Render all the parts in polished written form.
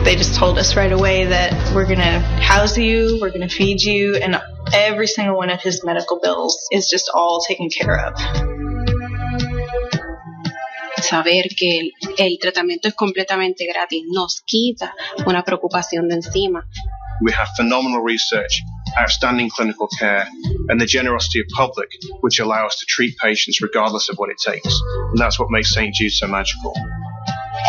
They just told us right away that we're going to house you, we're going to feed you, and every single one of his medical bills is just all taken care of. Saber que el tratamiento es completamente gratis nos quita una preocupación de encima. We have phenomenal research, outstanding clinical care, and the generosity of public, which allow us to treat patients regardless of what it takes. And that's what makes St. Jude so magical.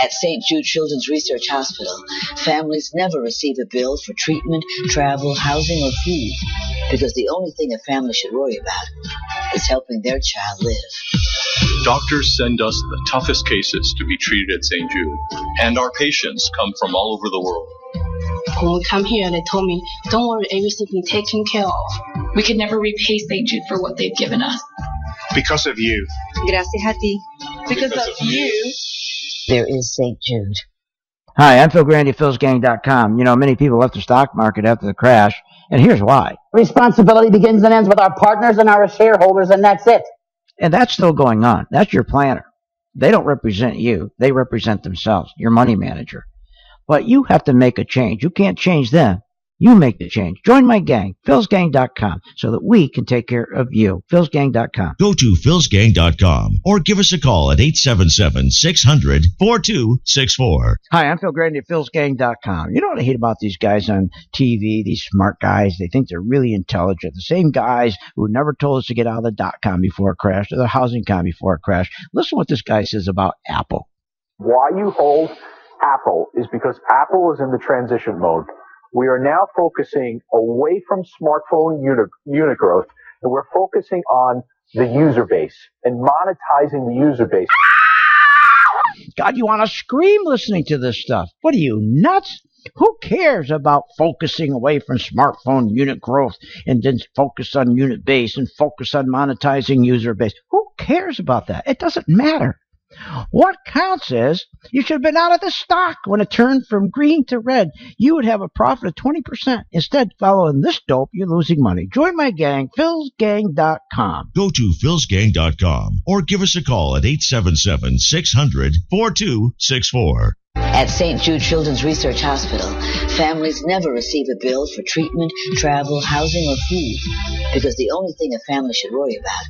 At St. Jude Children's Research Hospital, families never receive a bill for treatment, travel, housing, or food, because the only thing a family should worry about is helping their child live. Doctors send us the toughest cases to be treated at St. Jude, and our patients come from all over the world. When we come here, they told me, don't worry, everything will be taken care of. We could never repay St. Jude for what they've given us. Because of you. Gracias a ti. Because of you. There is St. Jude. Hi, I'm Phil Grande, philsgang.com. You know, many people left the stock market after the crash, and here's why. Responsibility begins and ends with our partners and our shareholders, and that's it. And that's still going on. That's your planner. They don't represent you. They represent themselves, your money manager. But you have to make a change. You can't change them. You make the change. Join my gang, philsgang.com, so that we can take care of you. philsgang.com. Go to philsgang.com or give us a call at 877-600-4264. Hi, I'm Phil Grande at philsgang.com. You know what I hate about these guys on TV, these smart guys? They think they're really intelligent. The same guys who never told us to get out of the dot-com before it crashed or the housing com before it crashed. Listen to what this guy says about Apple. Why you hold Apple is because Apple is in the transition mode. We are now focusing away from smartphone unit growth, and we're focusing on the user base and monetizing the user base. God, you want to scream listening to this stuff. What are you, nuts? Who cares about focusing away from smartphone unit growth and then focus on unit base and focus on monetizing user base? Who cares about that? It doesn't matter. What counts is you should have been out of the stock when it turned from green to red. You would have a profit of 20%. Instead, following this dope, you're losing money. Join my gang, philsgang.com. Go to philsgang.com or give us a call at 877-600-4264. At St. Jude Children's Research Hospital, families never receive a bill for treatment, travel, housing, or food, because the only thing a family should worry about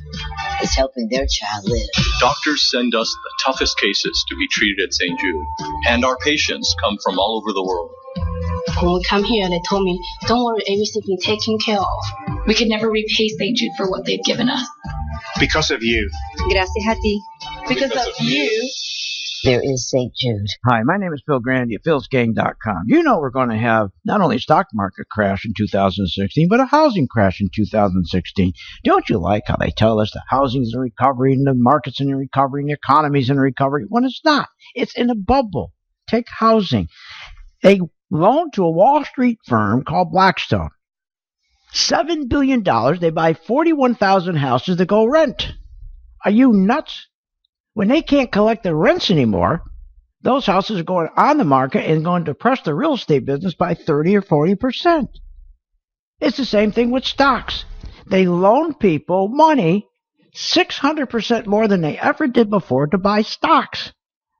is helping their child live. Doctors send us the toughest cases to be treated at St. Jude, and our patients come from all over the world. When we come here, they told me, don't worry, everything will be taken care of. We could never repay St. Jude for what they've given us. Because of you. Gracias a ti. Because of you. There is St. Jude. Hi, my name is Phil Grande at philsgang.com. You know we're going to have not only a stock market crash in 2016, but a housing crash in 2016. Don't you like how they tell us the housing's in recovery and the market's in recovery and the economy's in recovery when it's not? It's in a bubble. Take housing. They loaned to a Wall Street firm called Blackstone. $7 billion. They buy 41,000 houses to go rent. Are you nuts? When they can't collect the rents anymore, those houses are going on the market and going to depress the real estate business by 30 or 40%. It's the same thing with stocks. They loan people money 600% more than they ever did before to buy stocks.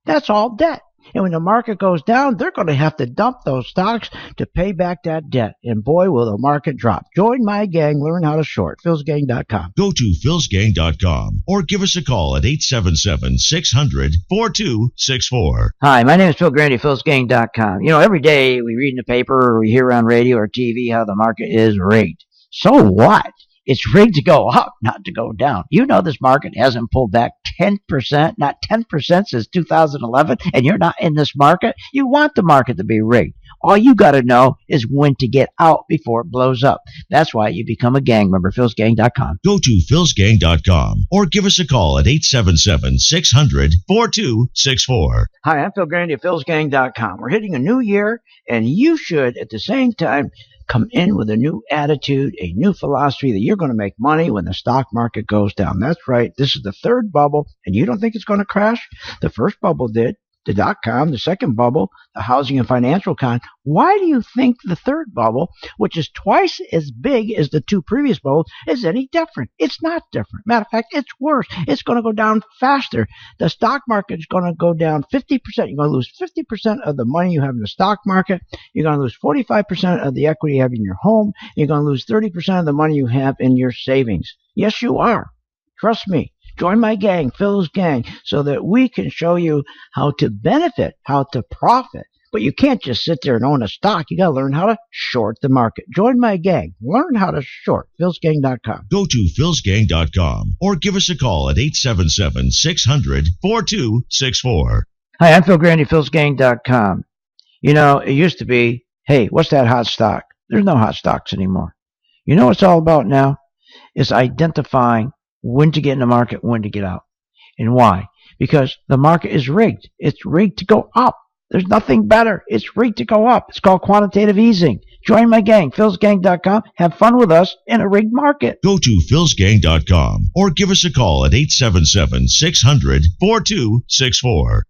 That's all debt. And when the market goes down, they're going to have to dump those stocks to pay back that debt. And boy, will the market drop. Join my gang. Learn how to short. philsgang.com. Go to philsgang.com or give us a call at 877-600-4264. Hi, my name is Phil Grande, philsgang.com. You know, every day we read in the paper or we hear on radio or TV how the market is rigged. So what? It's rigged to go up, not to go down. You know this market hasn't pulled back 10%, not 10% since 2011, and you're not in this market. You want the market to be rigged. All you got to know is when to get out before it blows up. That's why you become a gang member, philsgang.com. Go to philsgang.com or give us a call at 877-600-4264. Hi, I'm Phil Grande at philsgang.com. We're hitting a new year, and you should, at the same time, come in with a new attitude, a new philosophy that you're going to make money when the stock market goes down. That's right. This is the third bubble, and you don't think it's going to crash? The first bubble did. the dot-com, the second bubble, the housing and financial con. Why do you think the third bubble, which is twice as big as the two previous bubbles, is any different? It's not different. Matter of fact, it's worse. It's going to go down faster. The stock market is going to go down 50%. You're going to lose 50% of the money you have in the stock market. You're going to lose 45% of the equity you have in your home. You're going to lose 30% of the money you have in your savings. Yes, you are. Trust me. Join my gang, Phil's gang, so that we can show you how to benefit, how to profit. But you can't just sit there and own a stock. You got to learn how to short the market. Join my gang. Learn how to short. philsgang.com. Go to philsgang.com or give us a call at 877-600-4264. Hi, I'm Phil Grande, philsgang.com. You know, it used to be, hey, what's that hot stock? There's no hot stocks anymore. You know what it's all about now? It's identifying when to get in the market, when to get out. And why? Because the market is rigged. It's rigged to go up. There's nothing better. It's rigged to go up. It's called quantitative easing. Join my gang, philsgang.com. Have fun with us in a rigged market. Go to philsgang.com or give us a call at 877-600-4264.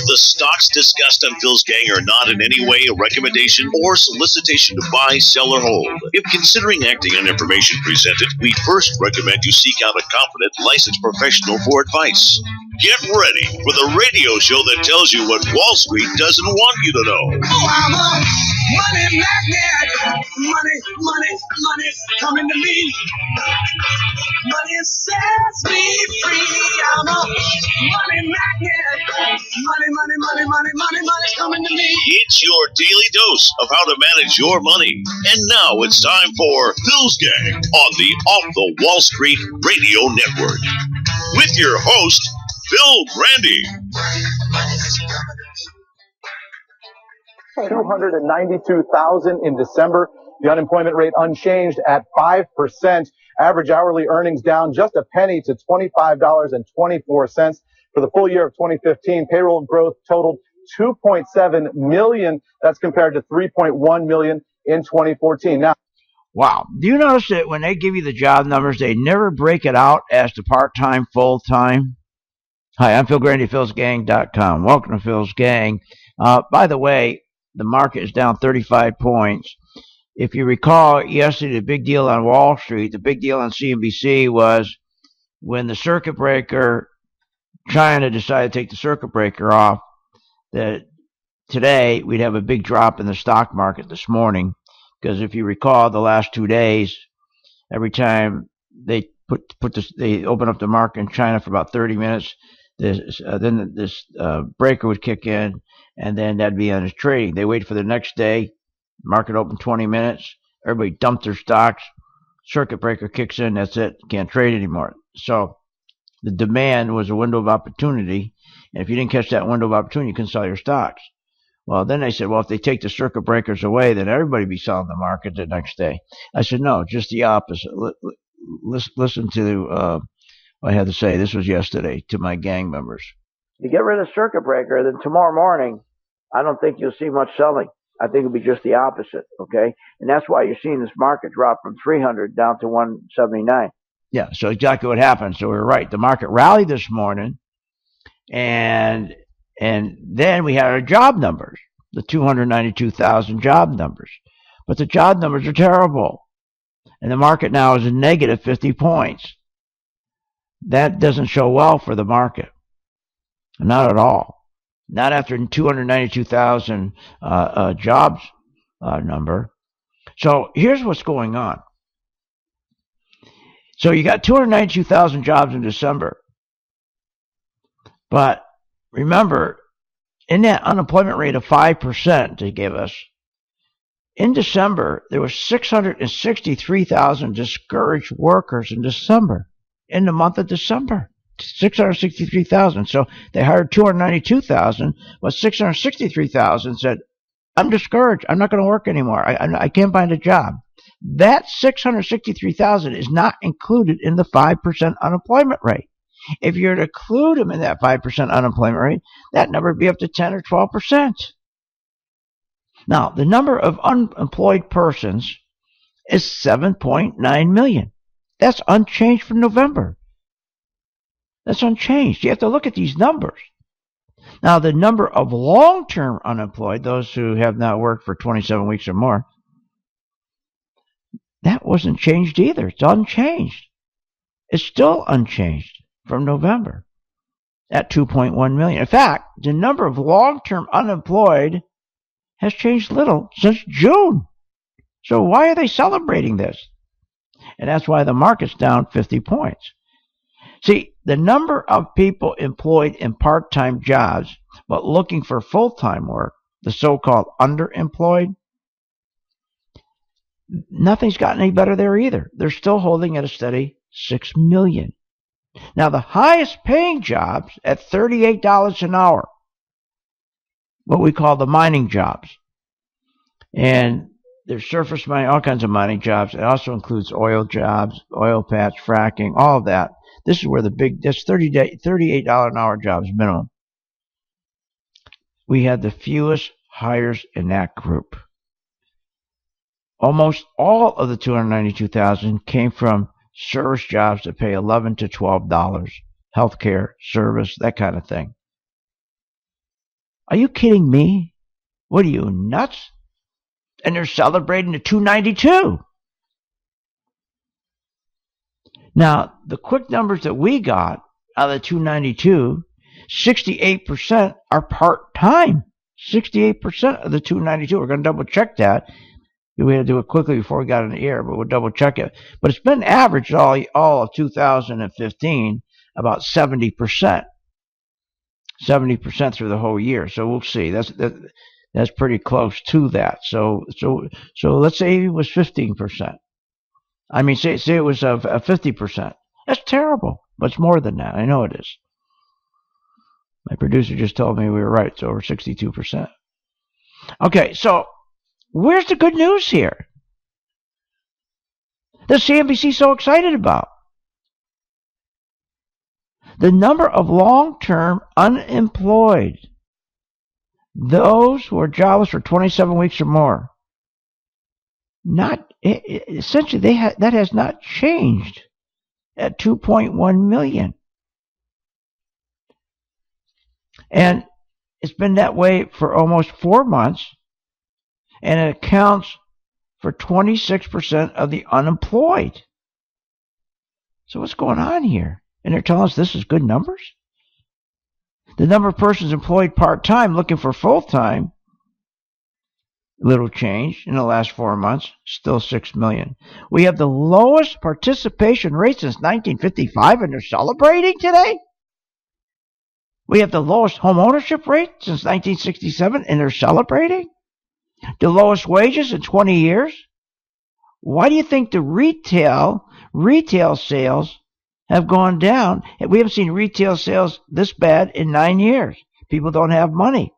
The stocks discussed on Phil's Gang are not in any way a recommendation or solicitation to buy, sell, or hold. If considering acting on information presented, we first recommend you seek out a competent, licensed professional for advice. Get ready for the radio show that tells you what Wall Street doesn't want you to know. Oh, I'm a money magnet. Money's coming to me. Money sets me free. I'm a money magnet. Money's coming to me. It's your daily dose of how to manage your money. And now it's time for Phil's Gang on the Off the Wall Street Radio Network. With your host, Phil Grande. 292,000 in December. The unemployment rate unchanged at 5%. Average hourly earnings down just a penny to $25.24. For the full year of 2015, payroll growth totaled 2.7 million. That's compared to 3.1 million in 2014. Now, wow. Do you notice that when they give you the job numbers, they never break it out as to part-time, full-time? Hi, I'm Phil Grande, philsgang.com. Welcome to Phil's Gang. By the way, the market is down 35 points. If you recall, yesterday, the big deal on Wall Street, the big deal on CNBC was when the circuit breaker, China decided to take the circuit breaker off, that today we'd have a big drop in the stock market this morning. Because if you recall, the last 2 days, every time they they open up the market in China for about 30 minutes, then this breaker would kick in, and then that'd be on its trading. They wait for the next day, market open 20 minutes, everybody dumped their stocks, circuit breaker kicks in, that's it, can't trade anymore. So the demand was a window of opportunity, and if you didn't catch that window of opportunity, you couldn't sell your stocks. Well, then they said, well, if they take the circuit breakers away, then everybody be selling the market the next day. I said, no, just the opposite. Listen to what I had to say. This was yesterday to my gang members. You get rid of the circuit breaker, then tomorrow morning, I don't think you'll see much selling. I think it'll be just the opposite, okay? And that's why you're seeing this market drop from 300 down to 179. Yeah, so exactly what happened. So we were right. The market rallied this morning, and then we had our job numbers, the 292,000 job numbers. But the job numbers are terrible. And the market now is a negative 50 points. That doesn't show well for the market. Not at all. Not after 292,000 jobs number. So here's what's going on. So you got 292,000 jobs in December. But remember, in that unemployment rate of 5% they gave us, in December, there were 663,000 discouraged workers in December, in the month of December. 663,000. So they hired 292,000, but 663,000 said, I'm discouraged. I'm not going to work anymore. I can't find a job. That 663,000 is not included in the 5% unemployment rate. If you're to include them in that 5% unemployment rate, that number would be up to 10 or 12%. Now, the number of unemployed persons is 7.9 million. That's unchanged from November. That's unchanged. You have to look at these numbers. Now, the number of long-term unemployed, those who have not worked for 27 weeks or more, that wasn't changed either. It's unchanged. It's still unchanged from November at 2.1 million. In fact, the number of long-term unemployed has changed little since June. So why are they celebrating this? And that's why the market's down 50 points. See, the number of people employed in part-time jobs but looking for full-time work, the so-called underemployed, nothing's gotten any better there either. They're still holding at a steady 6 million. Now, the highest paying jobs at $38 an hour, what we call the mining jobs. And there's surface mining, all kinds of mining jobs. It also includes oil jobs, oil patch, fracking, all of that. This is where that's $38 an hour jobs minimum. We had the fewest hires in that group. Almost all of the 292,000 came from service jobs that pay $11 to $12, healthcare, service, that kind of thing. Are you kidding me? What are you, nuts? And they're celebrating the 292. Now, the quick numbers that we got out of the 292, 68% are part-time. 68% of the 292. We're going to double check that. We had to do it quickly before we got in the air, but we'll double check it. But it's been averaged all of 2015 about 70%. 70% through the whole year. So we'll see. That's pretty close to that. So let's say it was 15%. I mean, say it was 50%. That's terrible, but it's more than that. I know it is. My producer just told me we were right. It's over 62%. Okay, so where's the good news here? The CNBC so excited about the number of long-term unemployed, those who are jobless for 27 weeks or more. Essentially, that has not changed at 2.1 million. And it's been that way for almost 4 months, and it accounts for 26% of the unemployed. So what's going on here? And they're telling us this is good numbers? The number of persons employed part-time looking for full-time, little change in the last 4 months, still 6 million. We have the lowest participation rate since 1955, and they're celebrating today? We have the lowest home ownership rate since 1967, and they're celebrating? The lowest wages in 20 years? Why do you think the retail sales have gone down? We haven't seen retail sales this bad in 9 years. People don't have money.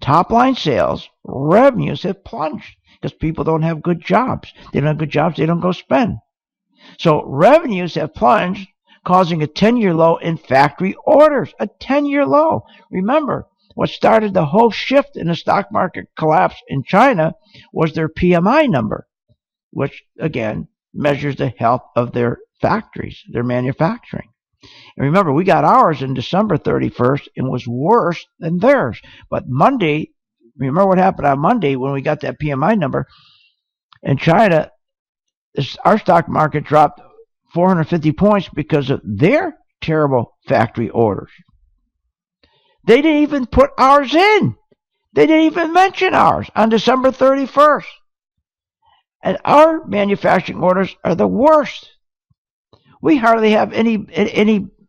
Top line sales, revenues have plunged because people don't have good jobs. They don't have good jobs, they don't go spend. So revenues have plunged, causing a 10-year low in factory orders. A 10-year low. Remember, what started the whole shift in the stock market collapse in China was their PMI number, which, again, measures the health of their factories, their manufacturing. And remember, we got ours in December 31st and was worse than theirs. But Monday, remember what happened on Monday when we got that PMI number? In China, our stock market dropped 450 points because of their terrible factory orders. They didn't even put ours in. They didn't even mention ours on December 31st. And our manufacturing orders are the worst. We hardly have any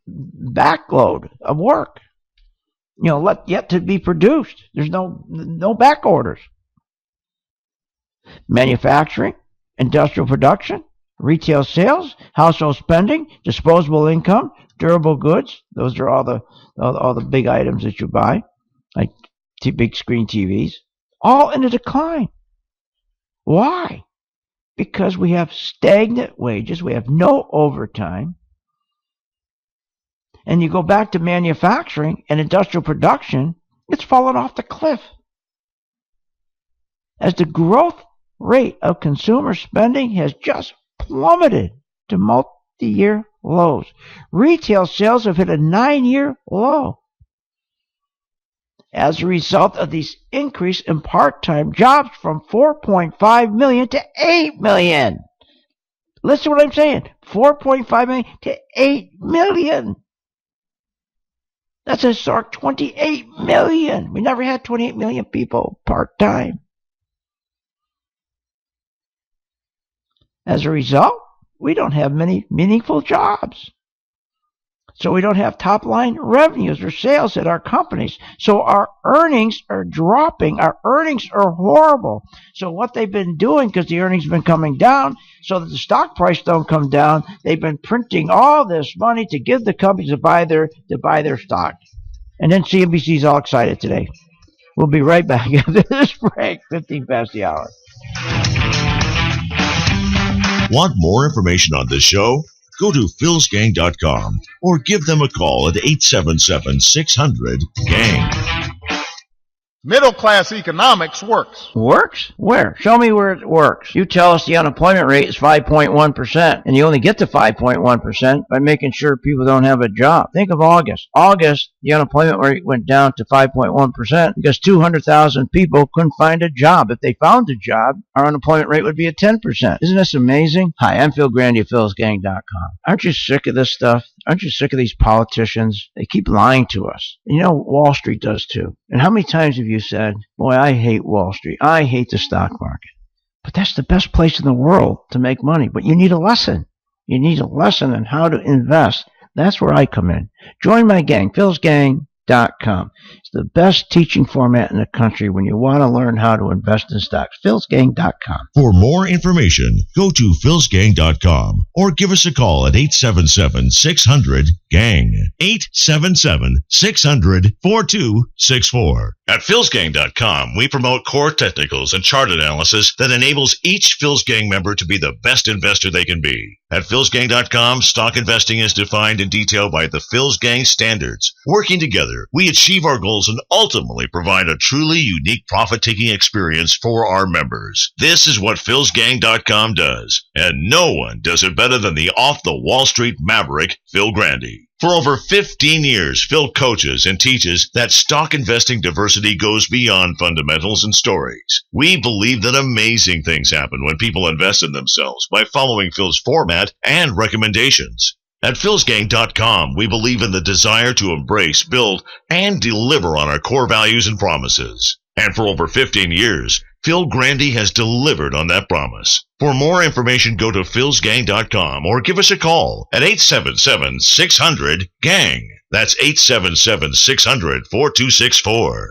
backload of work, yet to be produced. There's no back orders. Manufacturing, industrial production, retail sales, household spending, disposable income, durable goods. Those are all the big items that you buy, like big screen TVs, all in a decline. Why? Because we have stagnant wages, we have no overtime, and you go back to manufacturing and industrial production, It's fallen off the cliff. As the growth rate of consumer spending has just plummeted to multi-year lows. Retail sales have hit a 9-year low. As a result of these increase in part-time jobs from 4.5 million to 8 million. Listen to what I'm saying. 4.5 million to 8 million. That's a historic 28 million. We never had 28 million people part-time. As a result, we don't have many meaningful jobs. So we don't have top-line revenues or sales at our companies. So our earnings are dropping. Our earnings are horrible. So what they've been doing, because the earnings have been coming down, so that the stock price don't come down, they've been printing all this money to give the companies to buy their stock. And then CNBC's all excited today. We'll be right back after this break, 15 past the hour. Want more information on this show? Go to philsgang.com or give them a call at 877-600-GANG. Middle-class economics works. Works? Where? Show me where it works. You tell us the unemployment rate is 5.1%, and you only get to 5.1% by making sure people don't have a job. Think of August. August, the unemployment rate went down to 5.1% because 200,000 people couldn't find a job. If they found a job, our unemployment rate would be at 10%. Isn't this amazing? Hi, I'm Phil Grande of philsgang.com. Aren't you sick of this stuff? Aren't you sick of these politicians? They keep lying to us. You know, Wall Street does too. And how many times have you said, boy, I hate Wall Street. I hate the stock market. But that's the best place in the world to make money. But you need a lesson. You need a lesson on how to invest. That's where I come in. Join my gang, philsgang.com. It's the best teaching format in the country when you want to learn how to invest in stocks. philsgang.com. For more information, go to philsgang.com or give us a call at 877-600-GANG. 877-600-4264. At philsgang.com, we promote core technicals and chart analysis that enables each Phil's Gang member to be the best investor they can be. At philsgang.com, stock investing is defined in detail by the Phil's Gang standards. Working together, we achieve our goals and ultimately provide a truly unique profit-taking experience for our members. This is what philsgang.com does, and no one does it better than the off-the-Wall Street maverick, Phil Grande. For over 15 years, Phil coaches and teaches that stock investing diversity goes beyond fundamentals and stories. We believe that amazing things happen when people invest in themselves by following Phil's format and recommendations. At philsgang.com, we believe in the desire to embrace, build, and deliver on our core values and promises. And for over 15 years, Phil Grande has delivered on that promise. For more information, go to philsgang.com or give us a call at 877-600-GANG. That's 877-600-4264.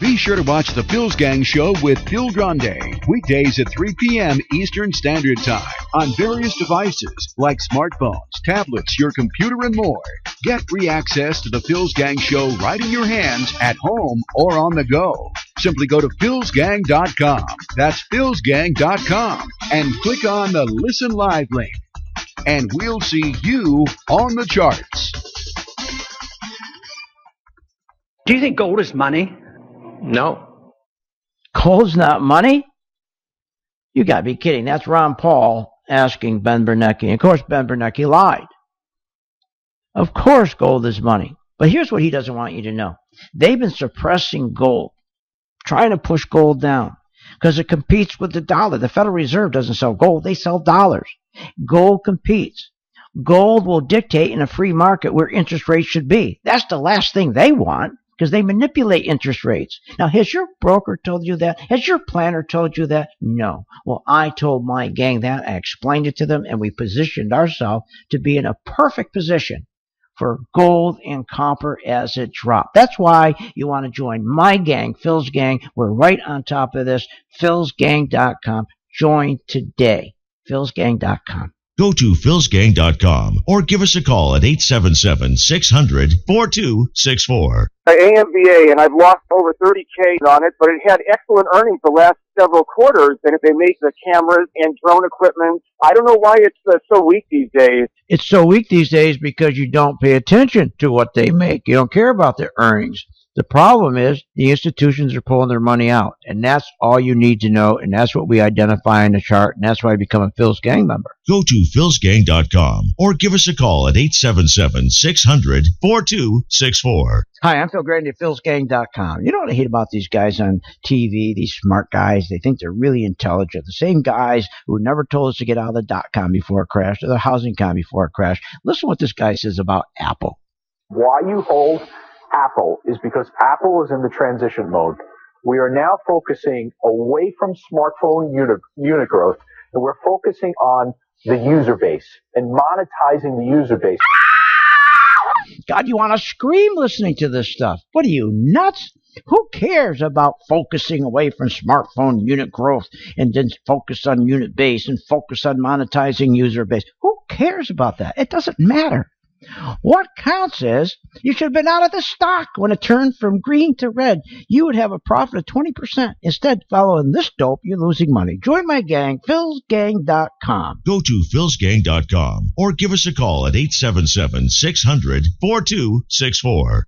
Be sure to watch the Phil's Gang Show with Phil Grande, weekdays at 3 p.m. Eastern Standard Time on various devices like smartphones, tablets, your computer, and more. Get free access to the Phil's Gang Show right in your hands at home or on the go. Simply go to philsgang.com. That's philsgang.com and click on the Listen Live link. And we'll see you on the charts. Do you think gold is money? No. Gold's not money? You got to be kidding. That's Ron Paul asking Ben Bernanke. Of course, Ben Bernanke lied. Of course, gold is money. But here's what he doesn't want you to know. They've been suppressing gold, trying to push gold down because it competes with the dollar. The Federal Reserve doesn't sell gold. They sell dollars. Gold competes. Gold will dictate in a free market where interest rates should be. That's the last thing they want, because they manipulate interest rates. Now, has your broker told you that? Has your planner told you that? No. Well, I told my gang that. I explained it to them, and we positioned ourselves to be in a perfect position for gold and copper as it dropped. That's why you want to join my gang, Phil's Gang. We're right on top of this. philsgang.com. Join today. philsgang.com. Go to philsgang.com or give us a call at 877-600-4264. AMVA, and I've lost over 30K on it, but it had excellent earnings the last several quarters, and if they make the cameras and drone equipment, I don't know why it's so weak these days. It's so weak these days because you don't pay attention to what they make. You don't care about their earnings. The problem is the institutions are pulling their money out, and that's all you need to know, and that's what we identify in the chart, and that's why you become a Phil's Gang member. Go to philsgang.com or give us a call at 877-600-4264. Hi, I'm Phil Grande at philsgang.com. You know what I hate about these guys on TV, these smart guys? They think they're really intelligent. The same guys who never told us to get out of the dot-com before it crashed or the housing com before it crashed. Listen to what this guy says about Apple. Why you hold Apple is because Apple is in the transition mode. We are now focusing away from smartphone unit growth, and we're focusing on the user base and monetizing the user base. God, you want to scream listening to this stuff. What are you, nuts? Who cares about focusing away from smartphone unit growth and then focus on unit base and focus on monetizing user base? Who cares about that? It doesn't matter. What counts is you should have been out of the stock when it turned from green to red. You would have a profit of 20%. Instead, following this dope, you're losing money. Join my gang, philsgang.com. Go to philsgang.com or give us a call at 877-600-4264.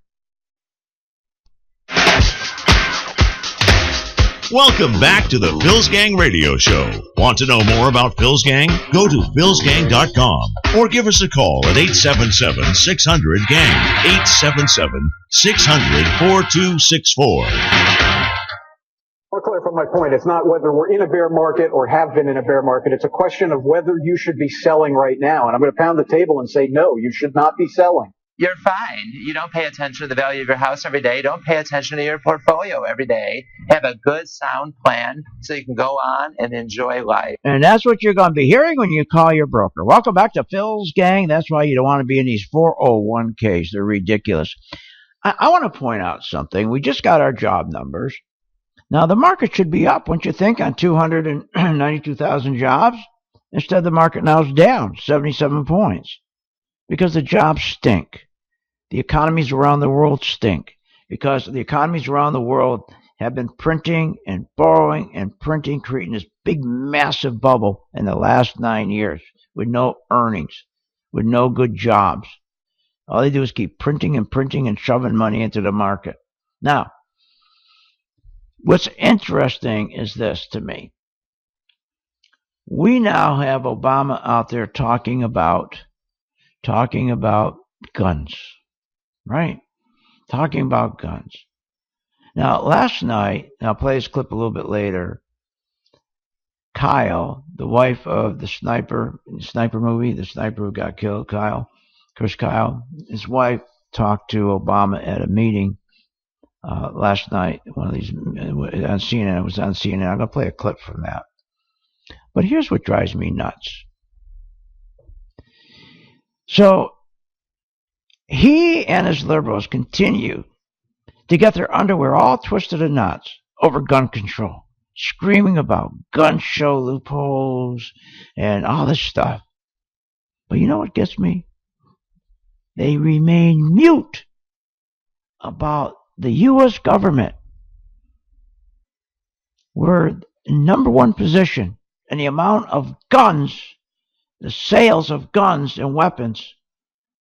Welcome back to the Phil's Gang Radio Show. Want to know more about Phil's Gang? Go to philsgang.com or give us a call at 877-600-GANG, 877-600-4264. I want to clarify my point. It's not whether we're in a bear market or have been in a bear market. It's a question of whether you should be selling right now. And I'm going to pound the table and say, no, you should not be selling. You're fine. You don't pay attention to the value of your house every day. Don't pay attention to your portfolio every day. Have a good, sound plan so you can go on and enjoy life. And that's what you're going to be hearing when you call your broker. Welcome back to Phil's Gang. That's why you don't want to be in these 401ks. They're ridiculous. I want to point out something. We just got our job numbers. Now, the market should be up, wouldn't you think, on 292,000 jobs? Instead, the market now is down 77 points because the jobs stink. The economies around the world stink because the economies around the world have been printing and borrowing and printing, creating this big, massive bubble in the last 9 years with no earnings, with no good jobs. All they do is keep printing and printing and shoving money into the market. Now, what's interesting is this to me. We now have Obama out there talking about guns, right? Talking about guns. Now, last night, and I'll play this clip a little bit later, Kyle, the wife of the sniper movie, the sniper who got killed, Chris Kyle, his wife talked to Obama at a meeting last night, one of these on CNN. It was on CNN. I'm going to play a clip from that. But here's what drives me nuts. So he and his liberals continue to get their underwear all twisted in knots over gun control, screaming about gun show loopholes and all this stuff. But you know what gets me? They remain mute about the U.S. government. We're in number one position in the amount of guns, the sales of guns and weapons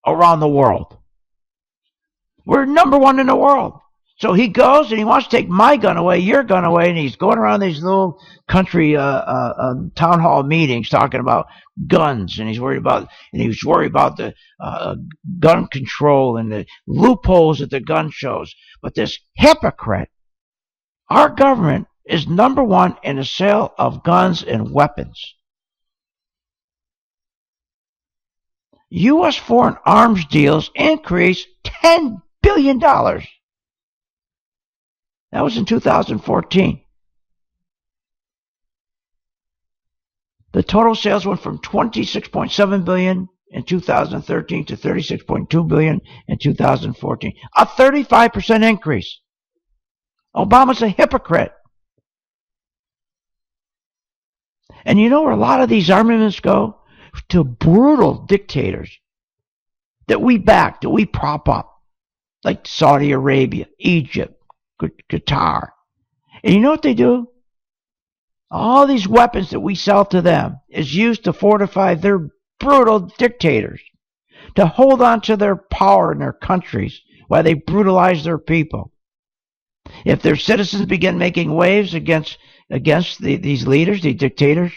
around the world. We're number one in the world. So he goes and he wants to take my gun away, your gun away, and he's going around these little country town hall meetings talking about guns, and he's worried about the gun control and the loopholes at the gun shows. But this hypocrite, our government is number one in the sale of guns and weapons. U.S. foreign arms deals increased $10 billion. That was in 2014. The total sales went from $26.7 billion in 2013 to $36.2 billion in 2014. A 35% increase. Obama's a hypocrite. And you know where a lot of these armaments go? to brutal dictators that we back, that we prop up, like Saudi Arabia, Egypt, Qatar. And you know what they do? All these weapons that we sell to them is used to fortify their brutal dictators, to hold on to their power in their countries while they brutalize their people. If their citizens begin making waves against these leaders, these dictators,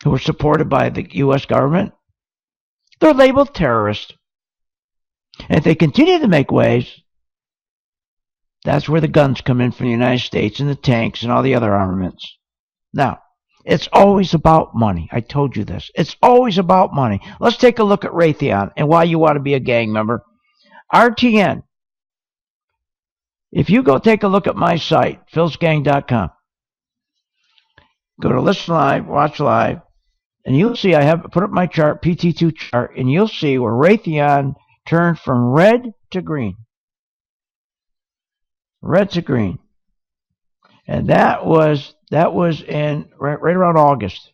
who are supported by the U.S. government, they're labeled terrorists. And if they continue to make waves, that's where the guns come in from the United States and the tanks and all the other armaments. Now, it's always about money. I told you this. It's always about money. Let's take a look at Raytheon and why you want to be a gang member. RTN. If you go take a look at my site, philsgang.com, go to Listen Live, Watch Live, and you'll see I have put up my chart, PT2 chart, and you'll see where Raytheon turned from red to green. Red to green. And that was in right around August.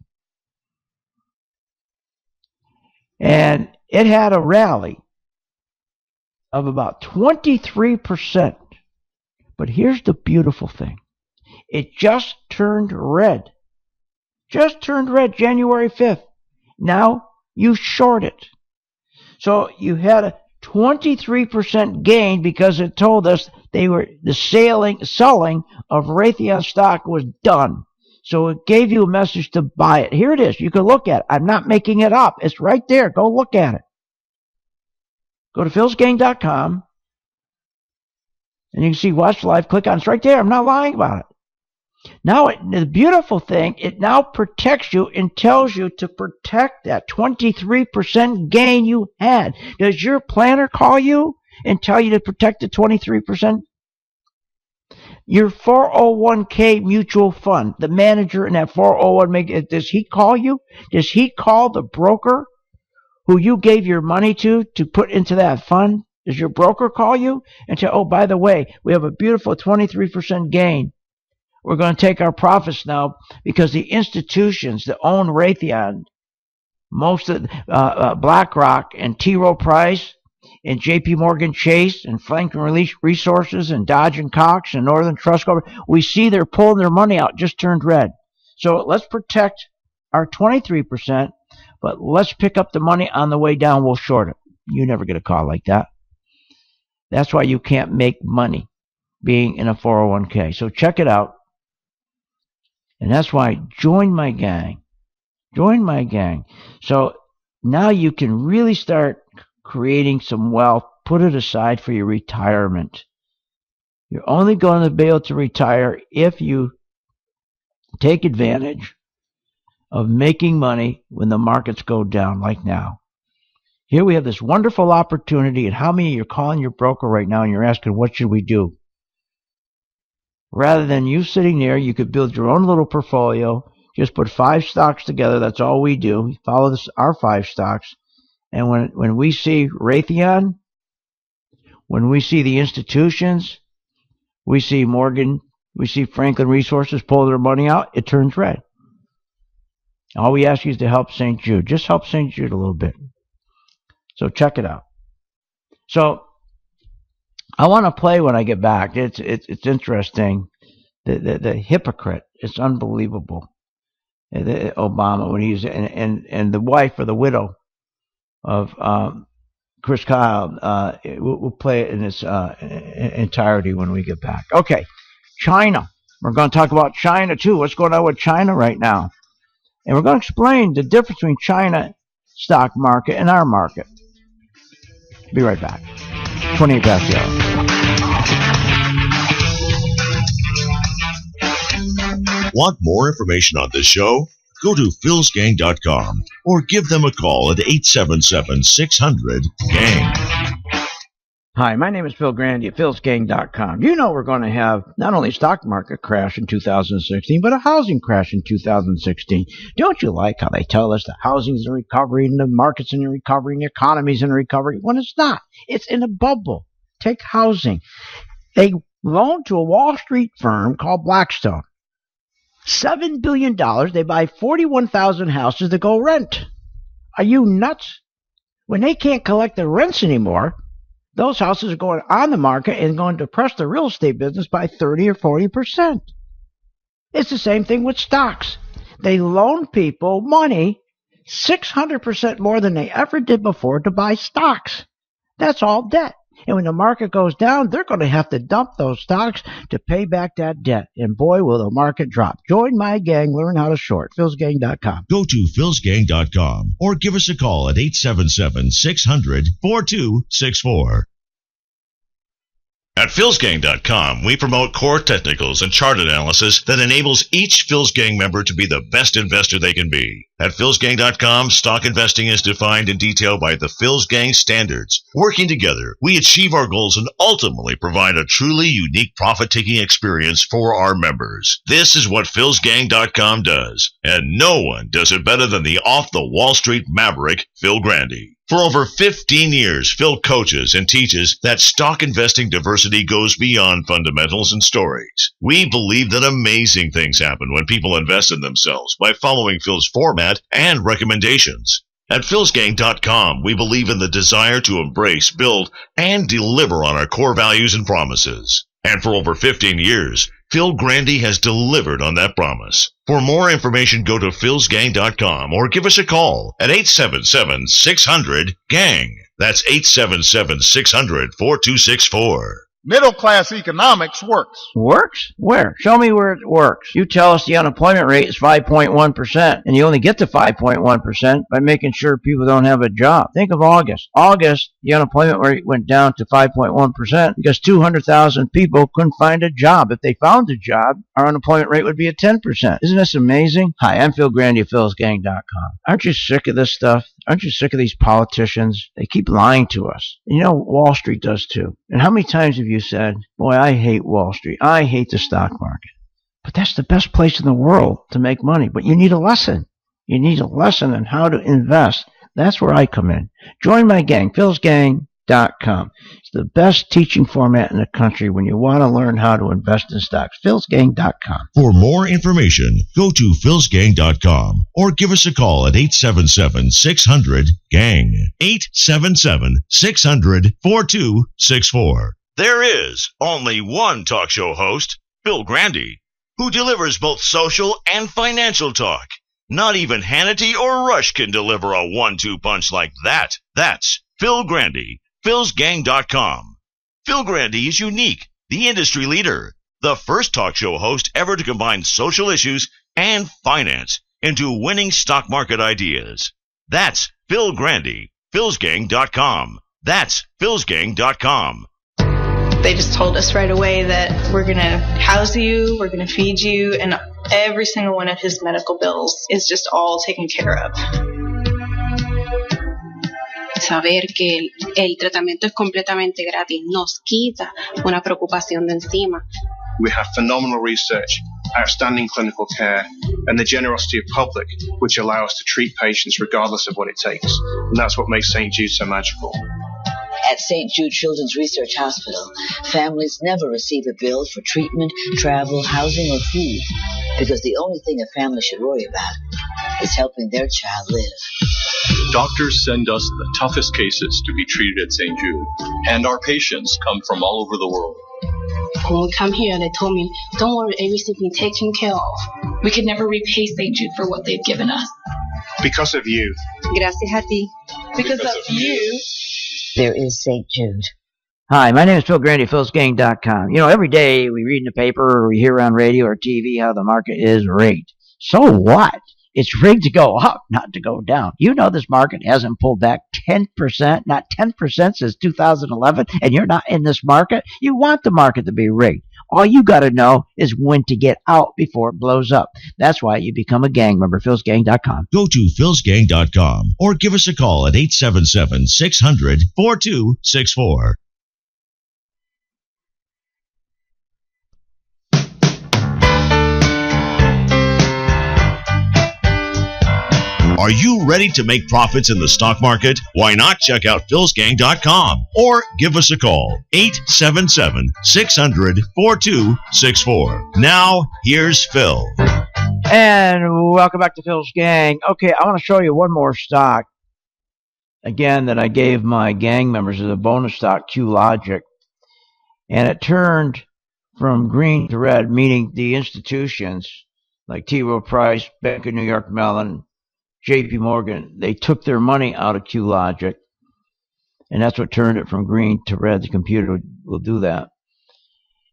And it had a rally of about 23%. But here's the beautiful thing. It just turned red. Just turned red January 5th. Now you short it. So you had a 23% gain because it told us the selling of Raytheon stock was done. So it gave you a message to buy it. Here it is. You can look at it. I'm not making it up. It's right there. Go look at it. Go to philsgang.com and you can see Watch Live. Click on it. It's right there. I'm not lying about it. Now, the beautiful thing, it now protects you and tells you to protect that 23% gain you had. Does your planner call you and tell you to protect the 23%? Your 401k mutual fund, the manager in that 401, does he call you? Does he call the broker who you gave your money to put into that fund? Does your broker call you and say, oh, by the way, we have a beautiful 23% gain. We're going to take our profits now because the institutions that own Raytheon, most of BlackRock and T. Rowe Price and J.P. Morgan Chase and Franklin Resources and Dodge and Cox and Northern Trust Corporation, we see they're pulling their money out, just turned red. So let's protect our 23%, but let's pick up the money on the way down. We'll short it. You never get a call like that. That's why you can't make money being in a 401k. So check it out. And that's why join my gang. Join my gang. So now you can really start creating some wealth. Put it aside for your retirement. You're only going to be able to retire if you take advantage of making money when the markets go down like now. Here we have this wonderful opportunity, and how many of you are calling your broker right now and you're asking, what should we do? Rather than you sitting there, you could build your own little portfolio. Just put 5 stocks together. That's all we do. Follow our 5 stocks. And when we see Raytheon, when we see the institutions, we see Morgan, we see Franklin Resources pull their money out, it turns red. All we ask you is to help St. Jude. Just help St. Jude a little bit. So check it out. So I want to play when I get back. It's interesting. The hypocrite. It's unbelievable. Obama, when he's and the wife or the widow of Chris Kyle. We'll play it in its entirety when we get back. Okay, China. We're going to talk about China too. What's going on with China right now? And we're going to explain the difference between China stock market and our market. Be right back. 28 past the hour. Want more information on this show? Go to philsgang.com or give them a call at 877-600-GANG. Hi, my name is Phil Grande at philsgang.com. You know we're going to have not only a stock market crash in 2016, but a housing crash in 2016. Don't you like how they tell us the housing's in recovery and the market's in recovery and the economy's in recovery? When it's not. It's in a bubble. Take housing. They loaned to a Wall Street firm called Blackstone. $7 billion, they buy 41,000 houses to go rent. Are you nuts? When they can't collect the rents anymore, those houses are going on the market and going to depress the real estate business by 30 or 40%. It's the same thing with stocks. They loan people money 600% more than they ever did before to buy stocks. That's all debt. And when the market goes down, they're going to have to dump those stocks to pay back that debt. And boy, will the market drop. Join my gang. Learn how to short. philsgang.com. Go to philsgang.com or give us a call at 877-600-4264. At philsgang.com, we promote core technicals and chart analysis that enables each Phil's Gang member to be the best investor they can be. At philsgang.com, stock investing is defined in detail by the Phil's Gang standards. Working together, we achieve our goals and ultimately provide a truly unique profit-taking experience for our members. This is what philsgang.com does, and no one does it better than the off-the-Wall Street maverick, Phil Grande. For over 15 years, Phil coaches and teaches that stock investing diversity goes beyond fundamentals and stories. We believe that amazing things happen when people invest in themselves by following Phil's format and recommendations. At philsgang.com, we believe in the desire to embrace, build, and deliver on our core values and promises. And for over 15 years, Phil Grande has delivered on that promise. For more information, go to philsgang.com or give us a call at 877-600-GANG. That's 877-600-4264. Middle-class economics works. Works? Where? Show me where it works. You tell us the unemployment rate is 5.1%, and you only get to 5.1% by making sure people don't have a job. Think of August. August, the unemployment rate went down to 5.1% because 200,000 people couldn't find a job. If they found a job, our unemployment rate would be at 10%. Isn't this amazing? Hi, I'm Phil Grande of philsgang.com. Aren't you sick of this stuff? Aren't you sick of these politicians? They keep lying to us. You know, Wall Street does too. And how many times have you said, boy, I hate Wall Street. I hate the stock market. But that's the best place in the world to make money. But you need a lesson. You need a lesson on how to invest. That's where I come in. Join my gang, philsgang.com. It's the best teaching format in the country when you want to learn how to invest in stocks. philsgang.com. For more information, go to philsgang.com or give us a call at 877-600-GANG. 877-600-4264. There is only one talk show host, Phil Grande, who delivers both social and financial talk. Not even Hannity or Rush can deliver a 1-2 punch like that. That's Phil Grande, philsgang.com. Phil Grande is unique, the industry leader, the first talk show host ever to combine social issues and finance into winning stock market ideas. That's Phil Grande, philsgang.com. That's philsgang.com. They just told us right away that we're going to house you, we're going to feed you, and every single one of his medical bills is just all taken care of. Saber que el tratamiento es completamente gratis nos quita una preocupación de encima. We have phenomenal research, outstanding clinical care, and the generosity of public, which allow us to treat patients regardless of what it takes. And that's what makes St. Jude so magical. At St. Jude Children's Research Hospital, families never receive a bill for treatment, travel, housing, or food, because the only thing a family should worry about is helping their child live. Doctors send us the toughest cases to be treated at St. Jude, and our patients come from all over the world. When we come here, they told me, don't worry, everything's been taken care of. We could never repay St. Jude for what they've given us. Because of you. Gracias a ti. Because of you. There is St. Jude. Hi, my name is Phil Grande, philsgang.com. You know, every day we read in the paper or we hear on radio or TV how the market is rigged. So what? It's rigged to go up, not to go down. You know this market hasn't pulled back 10%, not 10% since 2011, and you're not in this market. You want the market to be rigged. All you got to know is when to get out before it blows up. That's why you become a gang member, philsgang.com. Go to philsgang.com or give us a call at 877-600-4264. Are you ready to make profits in the stock market? Why not check out philsgang.com or give us a call, 877-600-4264. Now, here's Phil. And welcome back to Phil's Gang. Okay, I want to show you one more stock, again, that I gave my gang members as a bonus stock, QLogic. And it turned from green to red, meaning the institutions like T. Rowe Price, Bank of New York Mellon, J.P. Morgan, they took their money out of QLogic, and that's what turned it from green to red. The computer will do that.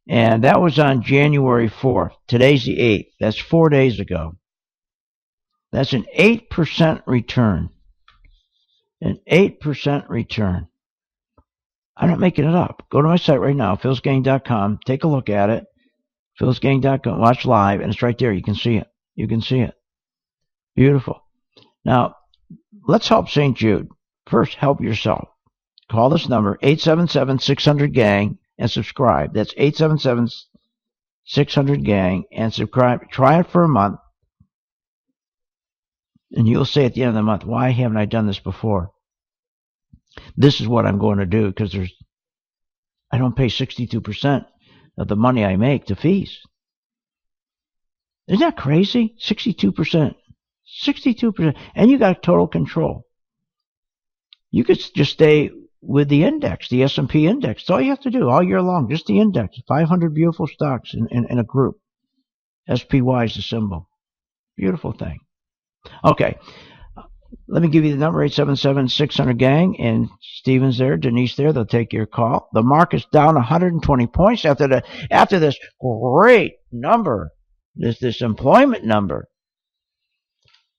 And that was on January 4th. Today's the 8th. That's 4 days ago. That's an 8% return. An 8% return. I'm not making it up. Go to my site right now, philsgang.com. Take a look at it. philsgang.com. Watch live, and it's right there. You can see it. You can see it. Beautiful. Now, let's help St. Jude. First, help yourself. Call this number, 877-600-GANG, and subscribe. That's 877-600-GANG, and subscribe. Try it for a month, and you'll say at the end of the month, why haven't I done this before? This is what I'm going to do, because I don't pay 62% of the money I make to fees. Isn't that crazy? 62%. 62%. And you got total control. You could just stay with the index, the S&P index. That's all you have to do all year long, just the index. 500 beautiful stocks in a group. SPY is the symbol. Beautiful thing. Okay. Let me give you the number, 877-600-GANG, and Steven's there, Denise there. They'll take your call. The market's down 120 points after this great number, this employment number.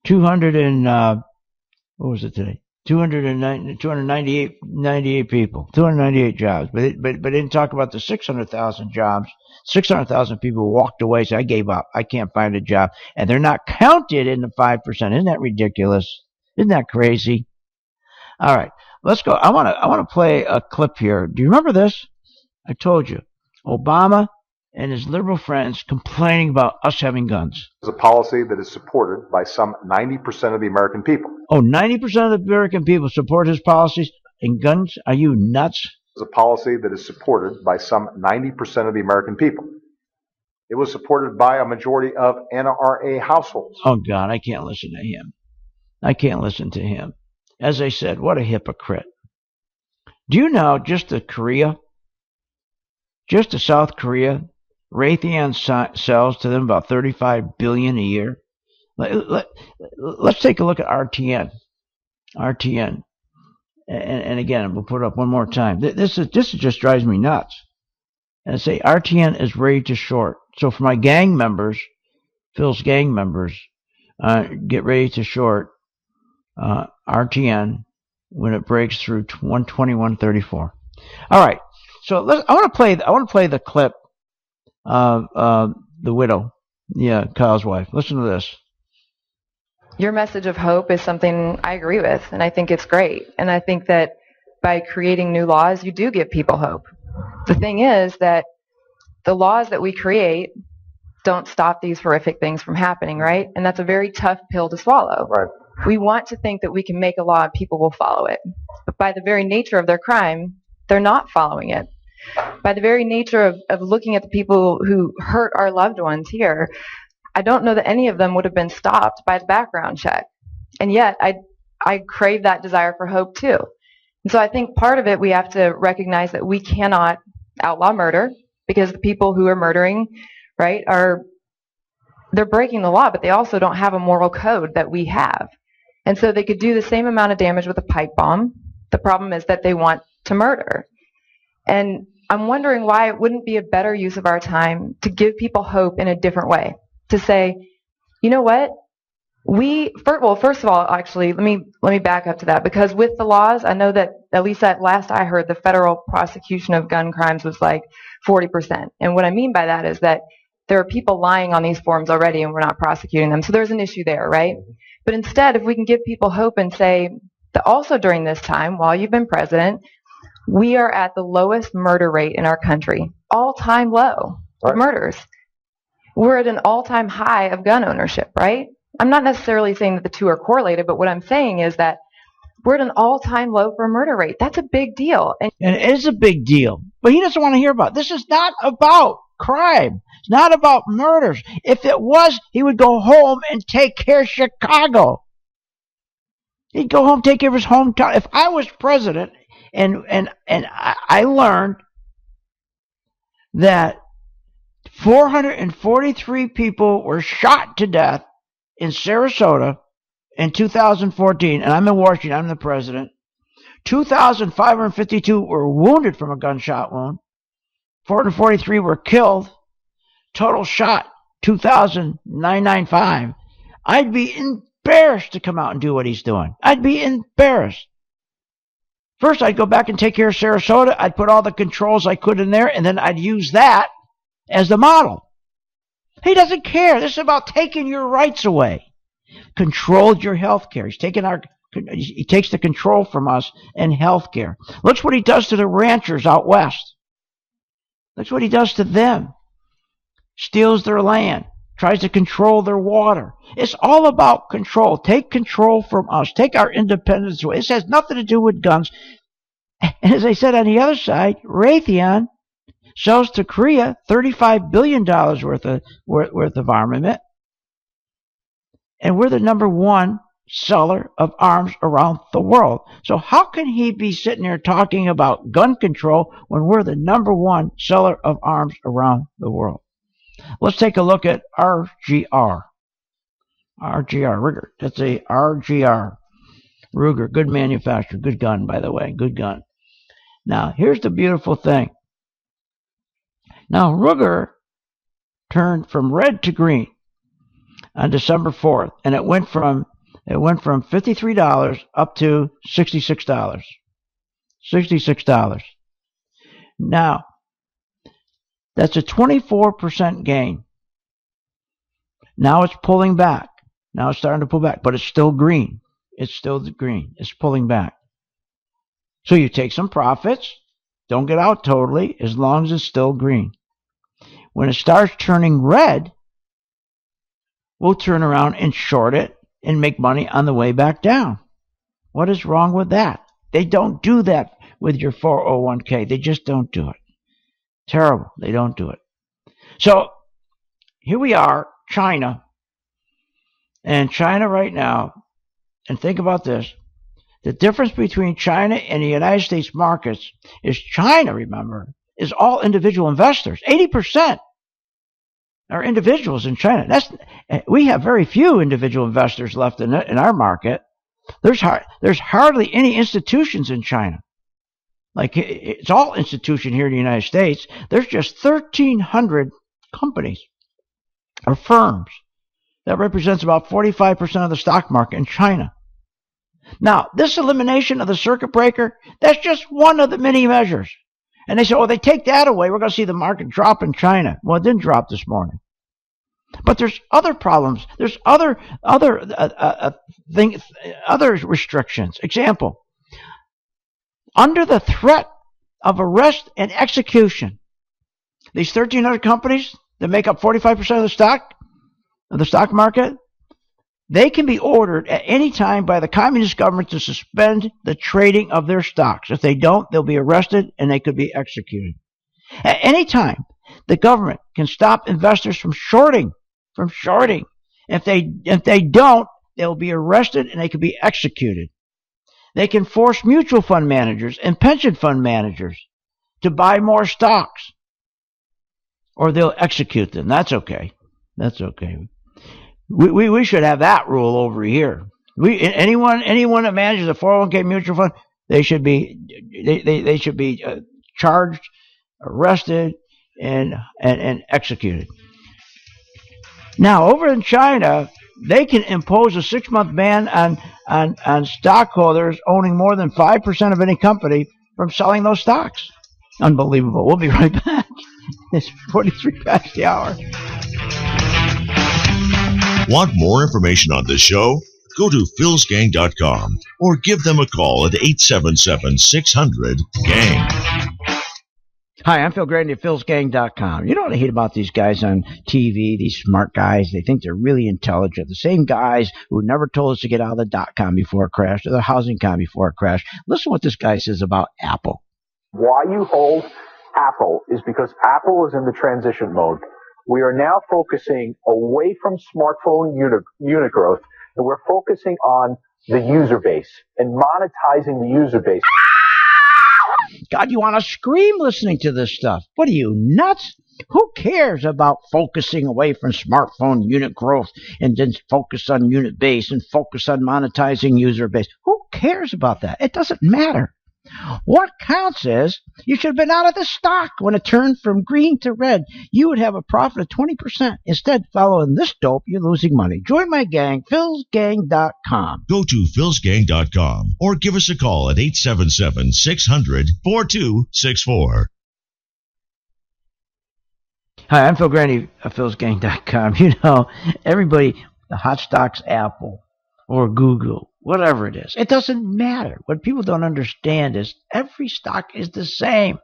298 people, 298 jobs. But it didn't talk about the 600,000 jobs. 600,000 people walked away, said, I gave up. I can't find a job. And they're not counted in the 5%. Isn't that ridiculous? Isn't that crazy? All right, let's go. I want to play a clip here. Do you remember this? I told you. Obama and his liberal friends complaining about us having guns. It's a policy that is supported by some 90% of the American people. Oh, 90% of the American people support his policies and guns? Are you nuts? It's a policy that is supported by some 90% of the American people. It was supported by a majority of NRA households. Oh, God, I can't listen to him. I can't listen to him. As I said, what a hypocrite. Do you know just to South Korea, Raytheon sells to them about $35 billion a year. Let's take a look at RTN. RTN. And again, we'll put it up one more time. This just drives me nuts. And I say RTN is ready to short. So for my gang members, Phil's gang members, get ready to short RTN when it breaks through 121.34. All right. So I want to play the clip of the widow, Kyle's wife. Listen to this. Your message of hope is something I agree with, and I think it's great. And I think that by creating new laws, you do give people hope. The thing is that the laws that we create don't stop these horrific things from happening, right? And that's a very tough pill to swallow. Right. We want to think that we can make a law and people will follow it. But by the very nature of their crime, they're not following it. By the very nature of looking at the people who hurt our loved ones here, I don't know that any of them would have been stopped by the background check. And yet, I crave that desire for hope too. And so I think part of it, we have to recognize that we cannot outlaw murder because the people who are murdering, right, they're breaking the law, but they also don't have a moral code that we have. And so they could do the same amount of damage with a pipe bomb. The problem is that they want to murder. And I'm wondering why it wouldn't be a better use of our time to give people hope in a different way. To say, you know what? First of all, actually, let me back up to that, because with the laws, I know that at least at last I heard, the federal prosecution of gun crimes was like 40%. And what I mean by that is that there are people lying on these forms already and we're not prosecuting them. So there's an issue there, right? But instead, if we can give people hope and say that also during this time, while you've been president, we are at the lowest murder rate in our country, all-time low of murders. We're at an all-time high of gun ownership, right? I'm not necessarily saying that the two are correlated, but what I'm saying is that we're at an all-time low for a murder rate. That's a big deal. And it is a big deal. But he doesn't want to hear about it. This is not about crime. It's not about murders. If it was, he would go home and take care of Chicago. He'd go home, take care of his hometown. If I was president and I learned that 443 people were shot to death in Sarasota in 2014, and I'm in Washington, I'm the president. 2,552 were wounded from a gunshot wound. 443 were killed. Total shot, 2,995. I'd be embarrassed to come out and do what he's doing. I'd be embarrassed. First, I'd go back and take care of Sarasota. I'd put all the controls I could in there, and then I'd use that as the model. He doesn't care. This is about taking your rights away. Controlled your health care. He takes the control from us in health care. Look what he does to the ranchers out west. Look what he does to them. Steals their land. Tries to control their water. It's all about control. Take control from us. Take our independence away. This has nothing to do with guns. And as I said, on the other side, Raytheon sells to Korea $35 billion worth of armament. And we're the number one seller of arms around the world. So how can he be sitting there talking about gun control when we're the number one seller of arms around the world? Let's take a look at RGR. Ruger. That's a RGR. Ruger. Good manufacturer. Good gun, by the way. Good gun. Now, here's the beautiful thing. Now, Ruger turned from red to green on December 4th, and it went from $53 up to $66. $66. Now, that's a 24% gain. Now it's pulling back. Now it's starting to pull back, but it's still green. It's still green. It's pulling back. So you take some profits. Don't get out totally as long as it's still green. When it starts turning red, we'll turn around and short it and make money on the way back down. What is wrong with that? They don't do that with your 401k. They just don't do it. Terrible. They don't do it. So here we are, China. And China right now, and think about this, the difference between China and the United States markets is China, remember, is all individual investors. 80% are individuals in China. We have very few individual investors left in our market. There's hardly any institutions in China. Like, it's all institution here in the United States. There's just 1,300 companies or firms. That represents about 45% of the stock market in China. Now, this elimination of the circuit breaker, that's just one of the many measures. And they say, they take that away, we're going to see the market drop in China. Well, it didn't drop this morning. But there's other problems. There's other restrictions. Example, under the threat of arrest and execution, these 1,300 companies that make up 45% of the stock market, they can be ordered at any time by the communist government to suspend the trading of their stocks. If they don't, they'll be arrested and they could be executed. At any time, the government can stop investors from shorting. If they don't, they'll be arrested and they could be executed. They can force mutual fund managers and pension fund managers to buy more stocks, or they'll execute them. That's okay. That's okay. We should have that rule over here. Anyone that manages a 401k mutual fund, they should be charged, arrested, and executed. Now, over in China, they can impose a 6-month ban on stockholders owning more than 5% of any company from selling those stocks. Unbelievable. We'll be right back. It's 43 past the hour. Want more information on this show? Go to philsgang.com or give them a call at 877-600-GANG. Hi, I'm Phil Grande at philsgang.com. You know what I hate about these guys on TV, these smart guys? They think they're really intelligent. The same guys who never told us to get out of the .com before it crashed or the housing com before it crashed. Listen to what this guy says about Apple. Why you hold Apple is because Apple is in the transition mode. We are now focusing away from smartphone unit growth, and we're focusing on the user base and monetizing the user base. God, you want to scream listening to this stuff. What are you, nuts? Who cares about focusing away from smartphone unit growth and then focus on unit base and focus on monetizing user base? Who cares about that? It doesn't matter. What counts is you should have been out of the stock when it turned from green to red. You would have a profit of 20%. Instead, following this dope, you're losing money. Join my gang, philsgang.com. Go to philsgang.com or give us a call at 877-600-4264. Hi, I'm Phil Grande of philsgang.com. You know, everybody, the hot stock's Apple or Google, whatever it is. It doesn't matter. What people don't understand is every stock is the same.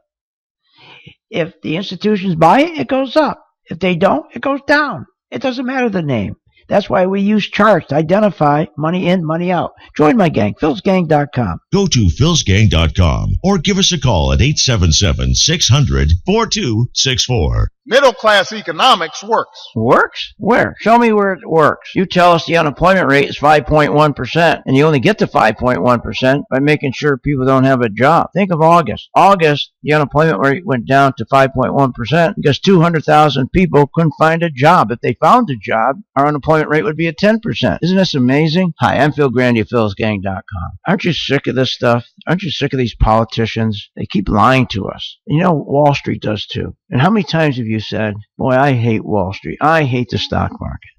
If the institutions buy it, it goes up. If they don't, it goes down. It doesn't matter the name. That's why we use charts to identify money in, money out. Join my gang, philsgang.com. Go to philsgang.com or give us a call at 877-600-4264. Middle-class economics works. Works? Where? Show me where it works. You tell us the unemployment rate is 5.1%, and you only get to 5.1% by making sure people don't have a job. Think of August. August, the unemployment rate went down to 5.1% because 200,000 people couldn't find a job. If they found a job, our unemployment rate would be at 10%. Isn't this amazing? Hi, I'm Phil Grande of philsgang.com. Aren't you sick of this stuff? Aren't you sick of these politicians? They keep lying to us. You know, Wall Street does too. And how many times have you said, boy, I hate Wall Street. I hate the stock market.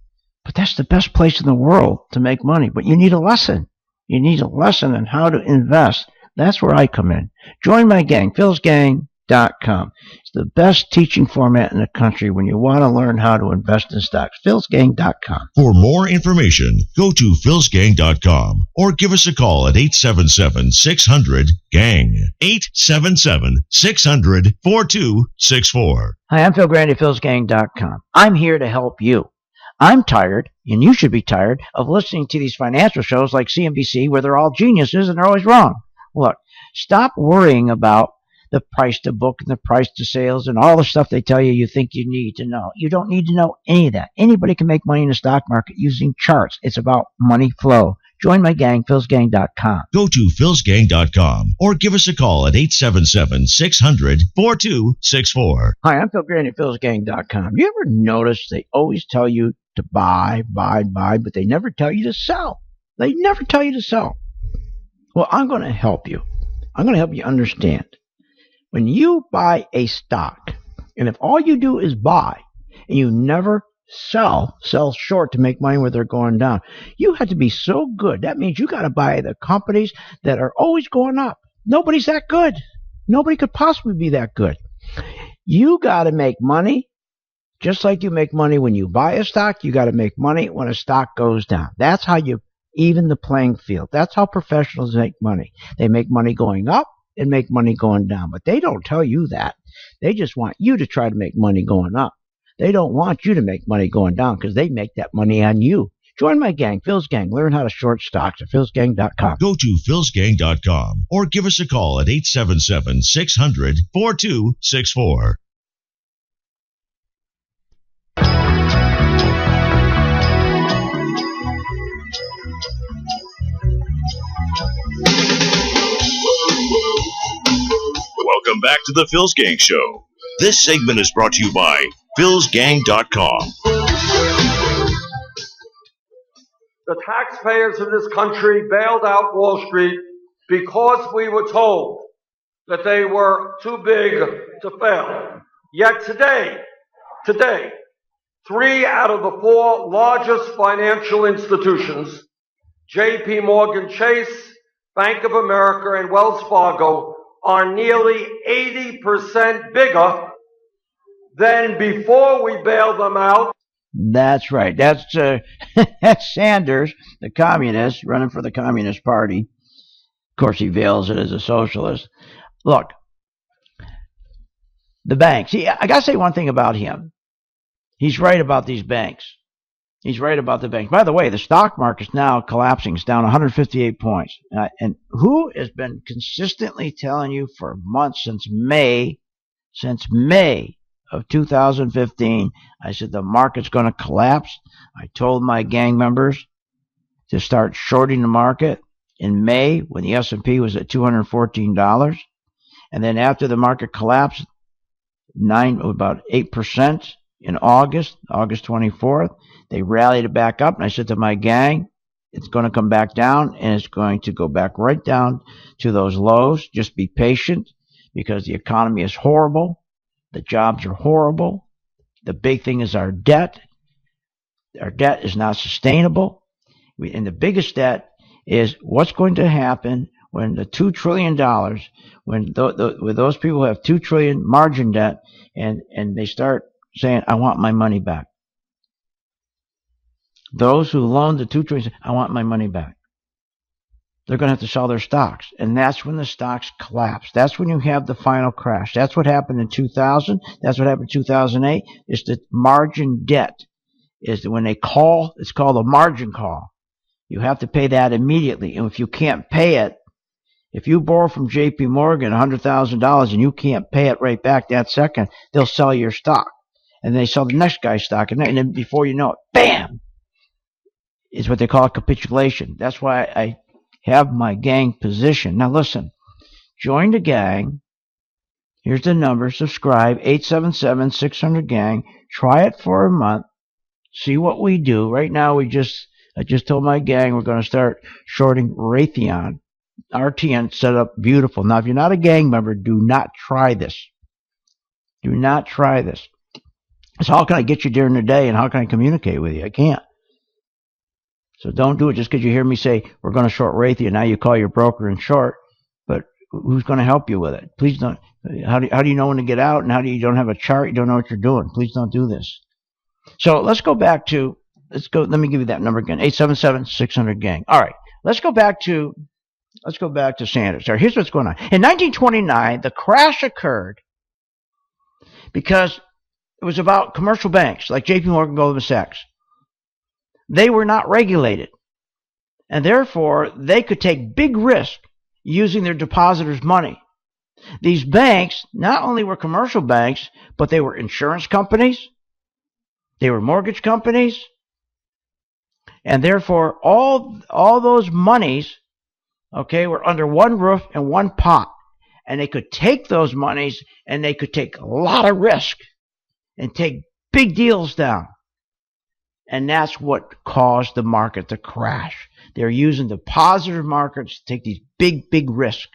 But that's the best place in the world to make money. But you need a lesson. You need a lesson on how to invest. That's where I come in. Join my gang, philsgang.com. It's the best teaching format in the country when you want to learn how to invest in stocks. philsgang.com. For more information, go to philsgang.com or give us a call at 877-600-GANG. 877-600-4264. Hi, I'm Phil Grande of philsgang.com. I'm here to help you. I'm tired, and you should be tired, of listening to these financial shows like CNBC where they're all geniuses and they're always wrong. Look, stop worrying about the price to book and the price to sales and all the stuff they tell you you think you need to know. You don't need to know any of that. Anybody can make money in the stock market using charts. It's about money flow. Join my gang, philsgang.com. Go to philsgang.com or give us a call at 877-600-4264. Hi, I'm Phil Grande at philsgang.com. You ever notice they always tell you to buy, but they never tell you to sell? They never tell you to sell. Well, I'm going to help you. I'm going to help you understand. When you buy a stock, and if all you do is buy, and you never sell short to make money where they're going down, you have to be so good. That means you got to buy the companies that are always going up. Nobody's that good. Nobody could possibly be that good. You got to make money just like you make money when you buy a stock. You got to make money when a stock goes down. That's how you even the playing field. That's how professionals make money. They make money going up and make money going down, but they don't tell you that. They just want you to try to make money going up. They don't want you to make money going down because they make that money on you. Join my gang, Phil's Gang. Learn how to short stocks at philsgang.com. Go to philsgang.com or give us a call at 877-600-4264. Welcome back to the Phil's Gang Show. This segment is brought to you by philsgang.com. The taxpayers in this country bailed out Wall Street because we were told that they were too big to fail. Yet today, 3 out of the 4 largest financial institutions, J.P. Morgan Chase, Bank of America, and Wells Fargo, are nearly 80% bigger than before we bailed them out. That's right. That's Sanders, the communist, running for the Communist Party. Of course, he veils it as a socialist. Look, the banks. I got to say one thing about him. He's right about these banks. He's right about the banks. By the way, the stock market's now collapsing. It's down 158 points. And who has been consistently telling you for months, since May, since May of 2015. I said the market's going to collapse. I told my gang members to start shorting the market in May when the S&P was at $214. And then after the market collapsed, about 8% in August 24th, they rallied it back up. And I said to my gang, it's going to come back down, and it's going to go back right down to those lows. Just be patient, because the economy is horrible. The jobs are horrible. The big thing is our debt. Our debt is not sustainable. And the biggest debt is what's going to happen when the $2 trillion, when those people have $2 trillion margin debt, and they start saying, I want my money back. Those who loaned the $2 trillion, I want my money back. They're going to have to sell their stocks. And that's when the stocks collapse. That's when you have the final crash. That's what happened in 2000. That's what happened in 2008. It's the margin debt. Is when they call, it's called a margin call. You have to pay that immediately. And if you can't pay it, if you borrow from JP Morgan $100,000 and you can't pay it right back that second, they'll sell your stock. And they sell the next guy's stock. And then before you know it, bam! Is what they call a capitulation. That's why I have my gang position. Now listen, join the gang. Here's the number. Subscribe, 877-600-GANG. Try it for a month. See what we do. Right now, I just told my gang we're going to start shorting Raytheon. RTN set up beautiful. Now, if you're not a gang member, do not try this. Do not try this. So how can I get you during the day, and how can I communicate with you? I can't. So don't do it just because you hear me say we're going to short Raytheon. Now you call your broker and short, but who's going to help you with it? Please don't. How do you know when to get out, and how do you don't have a chart? You don't know what you're doing. Please don't do this. So let's go back to, let me give you that number again, 877-600-GANG. All right, let's go back to Sanders. All right, here's what's going on. In 1929, the crash occurred because it was about commercial banks like JP Morgan, Goldman Sachs. They were not regulated, and therefore they could take big risk using their depositors' money. These banks not only were commercial banks, but they were insurance companies, they were mortgage companies, and therefore all those monies, okay, were under one roof and one pot, and they could take those monies and they could take a lot of risk and take big deals down. And that's what caused the market to crash. They're using depositor markets to take these big risks.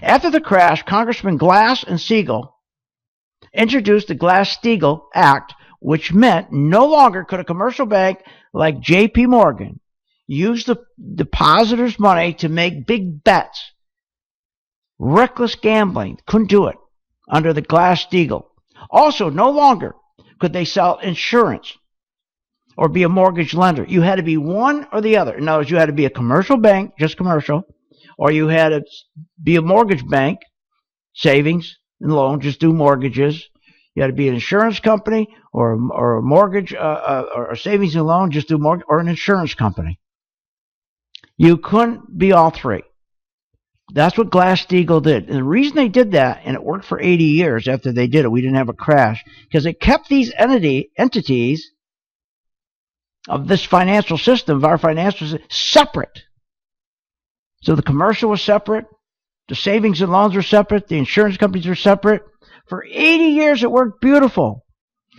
After the crash, Congressman Glass and Steagall introduced the Glass-Steagall Act, which meant no longer could a commercial bank like JP Morgan use the depositors' money to make big bets. Reckless gambling. Couldn't do it under the Glass-Steagall. Also, no longer could they sell insurance or be a mortgage lender. You had to be one or the other. In other words, you had to be a commercial bank, just commercial, or you had to be a mortgage bank, savings and loan, just do mortgages. You had to be an insurance company or a mortgage or a savings and loan, just do mortgage, or an insurance company. You couldn't be all three. That's what Glass-Steagall did. And the reason they did that, and it worked for 80 years after they did it, we didn't have a crash, because it kept these entities of this financial system, of our financial system, separate. So the commercial was separate, the savings and loans were separate, the insurance companies were separate. For 80 years it worked beautiful,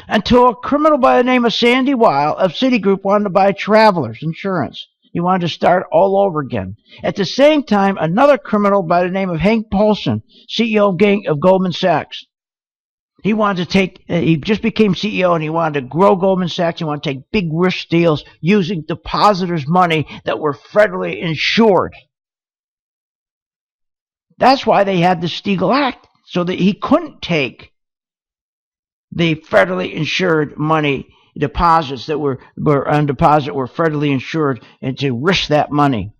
until a criminal by the name of Sandy Weil of Citigroup wanted to buy Travelers Insurance. He wanted to start all over again. At the same time, another criminal by the name of Hank Paulson, CEO of Goldman Sachs, he just became CEO, and he wanted to grow Goldman Sachs. He wanted to take big risk deals using depositors' money that were federally insured. That's why they had the Steagall Act, so that he couldn't take the federally insured money deposits that were on deposit were federally insured, and to risk that money.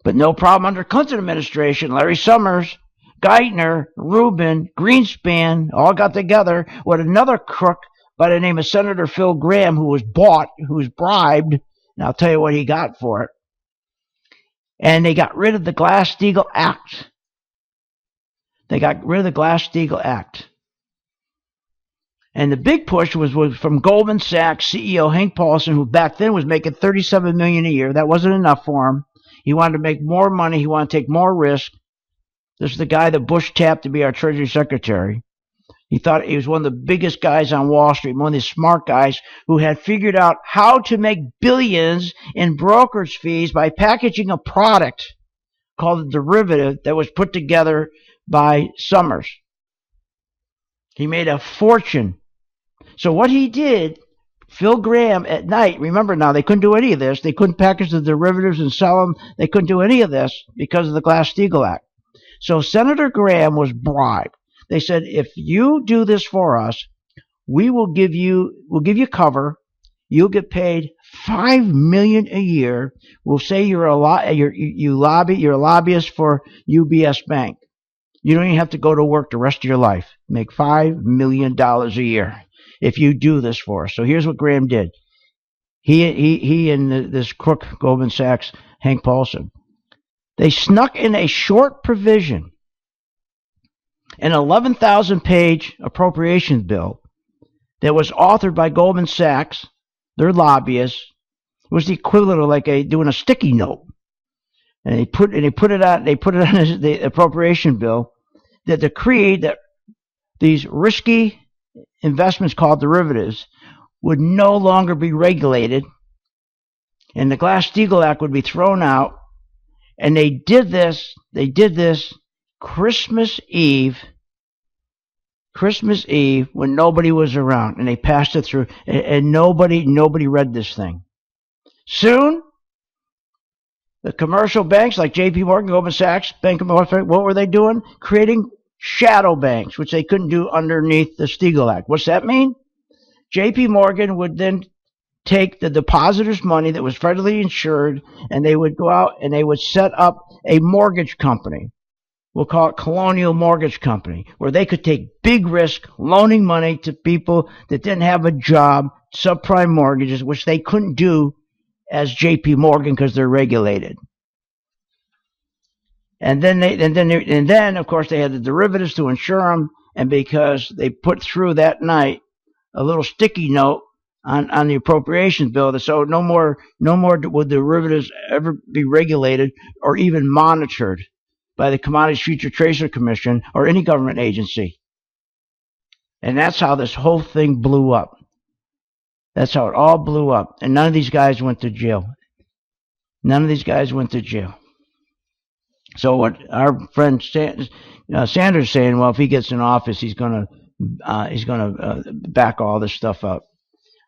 But no problem under Clinton administration. Larry Summers, Geithner, Rubin, Greenspan all got together with another crook by the name of Senator Phil Grande, who was bribed, and I'll tell you what he got for it. And they got rid of the Glass-Steagall Act. They got rid of the Glass-Steagall Act. And the big push was from Goldman Sachs CEO Hank Paulson, who back then was making $37 million a year. That wasn't enough for him. He wanted to make more money. He wanted to take more risk. This is the guy that Bush tapped to be our Treasury Secretary. He thought he was one of the biggest guys on Wall Street, one of the smart guys who had figured out how to make billions in brokerage fees by packaging a product called a derivative that was put together by Summers. He made a fortune. So what he did, Phil Grande at night, remember now, they couldn't do any of this. They couldn't package the derivatives and sell them. They couldn't do any of this because of the Glass-Steagall Act. So Senator Graham was bribed. They said, if you do this for us, we'll give you cover. You'll get paid $5 million a year. We'll say you're a lobbyist for UBS Bank. You don't even have to go to work the rest of your life. Make $5 million a year if you do this for us. So here's what Graham did. He and this crook, Goldman Sachs, Hank Paulson, they snuck in a short provision, an 11,000-page appropriations bill that was authored by Goldman Sachs, their lobbyists. It was the equivalent of like doing a sticky note. And they put it on the appropriation bill that decreed that these risky investments called derivatives would no longer be regulated, and the Glass-Steagall Act would be thrown out. And they did this Christmas Eve when nobody was around, and they passed it through, and nobody read this thing. Soon, the commercial banks like J.P. Morgan, Goldman Sachs, Bank of America, what were they doing? Creating shadow banks, which they couldn't do underneath the Steagall Act. What's that mean? J.P. Morgan would then take the depositors' money that was federally insured, and they would go out and they would set up a mortgage company. We'll call it Colonial Mortgage Company, where they could take big risk loaning money to people that didn't have a job, subprime mortgages, which they couldn't do as J.P. Morgan because they're regulated. And then of course they had the derivatives to insure them, and because they put through that night a little sticky note on the appropriations bill that so no more would derivatives ever be regulated or even monitored by the Commodities Future Tracer Commission or any government agency. And that's how this whole thing blew up. That's how it all blew up. And none of these guys went to jail. So what our friend Sanders is saying, well, if he gets in office, he's gonna back all this stuff up.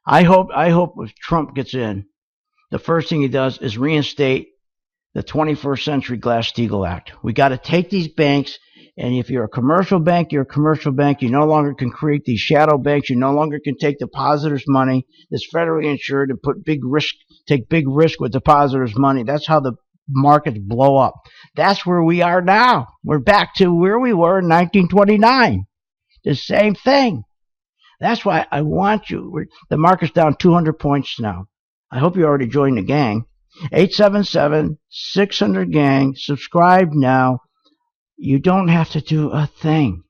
I hope if Trump gets in, the first thing he does is reinstate the 21st Century Glass-Steagall Act. We got to take these banks, and if you're a commercial bank, you're a commercial bank. You no longer can create these shadow banks. You no longer can take depositors' money that's federally insured and take big risk with depositors' money. That's how the markets blow up. That's where we are now. We're back to where we were in 1929. The same thing. That's why I want you. The market's down 200 points now. I hope you already joined the gang. 877-600-GANG. Subscribe now. You don't have to do a thing.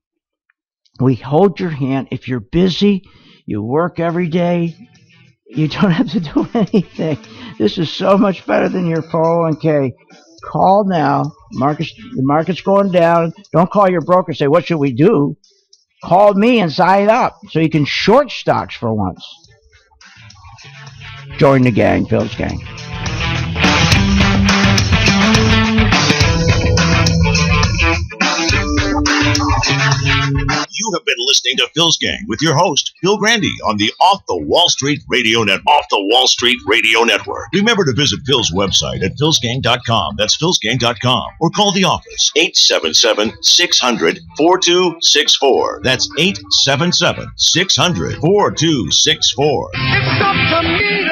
We hold your hand. If you're busy, you work every day, you don't have to do anything. This is so much better than your 401k. Call now. The market's going down. Don't call your broker and say, what should we do? Call me and sign up so you can short stocks for once. Join the gang, Phil's gang. You have been listening to Phil's Gang with your host, Phil Grande, on the Off the Wall Street Radio Network. Remember to visit Phil's website at philsgang.com. That's philsgang.com. Or call the office, 877-600-4264. That's 877-600-4264. It's up to me.